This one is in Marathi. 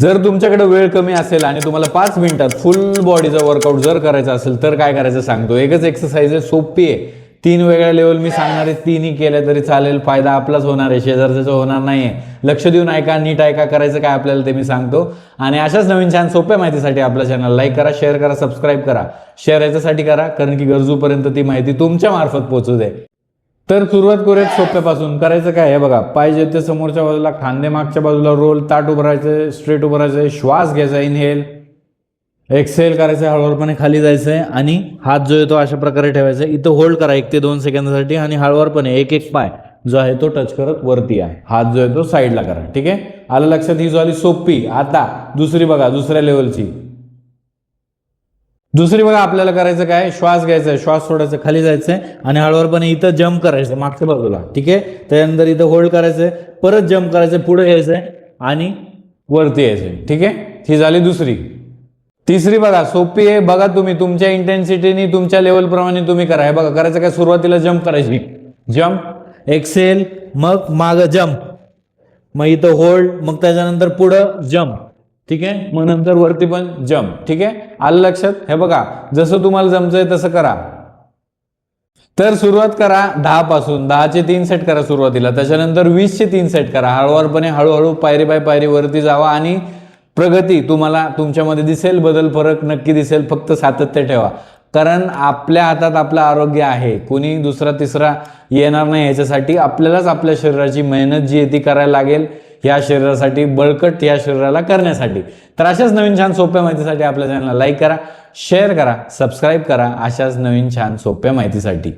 जर तुमच्याकडे वेळ कमी असेल आणि तुम्हाला 5 मिनिटात फुल बॉडीचा वर्कआउट जर करायचा असेल तर काय करायचं सांगतो. एकच एक्सरसाइज आहे, सोपी आहे. 3 वेगळ्या लेवल मी सांगणार आहे, 3ही केल्या तरी चालेल. फायदा आपलाच होणार आहे, शेजारच्याचा होणार नाहीये. लक्ष देऊन ऐका, नीट ऐका. करायचं काय आपल्याला ते मी सांगतो. आणि अशाच नवीन छान सोप्या माहितीसाठी आपल्या चॅनल लाईक करा, शेअर करा, सबस्क्राईब करा. शेअर याच्यासाठी करा कारण की गरजूपर्यंत ती माहिती तुमच्या मार्फत पोहोचू दे. तर सुरुवात करूयात सोप्यापासून. करायचं काय हे बघा, पाहिजे ते समोरच्या बाजूला, खांदे मागच्या बाजूला रोल, ताट उभं राहायचं, स्ट्रेट उभं राहायचं, श्वास घ्यायचा, इनहेल, एक्सेल करायचं, हळूवारपणे खाली जायचंय आणि हात जो आहे तो अशा प्रकारे ठेवायचा. इथं होल्ड करा 1 ते 2 सेकंदासाठी आणि हळूवारपणे एक एक पाय जो आहे तो टच करत वरती आहे. हात जो आहे तो साईडला करा. ठीक आहे, आलं लक्षात. ही झाली सोपी. आता दुसरी बघा, दुसऱ्या लेवलची. दुसरी बघा, आपल्याला करायचं काय, श्वास घ्यायचा आहे, श्वास सोडायचा, खाली जायचंय आणि हळूवारपणे इथं जम्प करायचं मागच्या बाजूला. ठीक आहे, त्यानंतर इथं होल्ड करायचंय, परत जम्प करायचंय, पुढे यायचंय आणि वरती यायचंय. ठीक आहे, ही झाली दुसरी. तिसरी बघा, सोपी आहे. बघा तुम्ही तुमच्या इंटेन्सिटीनी तुमच्या लेवल प्रमाणे तुम्ही करा. हे बघा, करायचं काय, सुरुवातीला जम्प करायची, जम्प, एक्सेल, मग मागं जम्प, मग इथं होल्ड, मग त्याच्यानंतर पुढं जम्प. ठीक आहे, मग नंतर वरती पण जम्प. ठीक आहे, आलं लक्षात. हे बघा, जसं तुम्हाला जमतंय तसं करा. तर सुरुवात करा 10 पासून. 10चे 3 सेट करा सुरुवातीला, त्याच्यानंतर 20चे 3 सेट करा. हळूवारपणे हळूहळू पायरी बाय पायरी वरती जावा आणि प्रगती तुम्हाला तुमच्यामध्ये दिसेल, बदल, फरक नक्की दिसेल. फक्त सातत्य ठेवा कारण आपल्या हातात आपलं आरोग्य आहे. कोणी दुसरा तिसरा येणार नाही. ह्याच्यासाठी आपल्यालाच आपल्या शरीराची मेहनत जी आहे ती करायला लागेल, या शरीरासाठी, बळकट या शरीराला करण्यासाठी. तर अशाच नवीन छान सोप्या माहितीसाठी आपल्या चॅनलला लाईक करा, शेअर करा, सबस्क्राईब करा. अशाच नवीन छान सोप्या माहितीसाठी.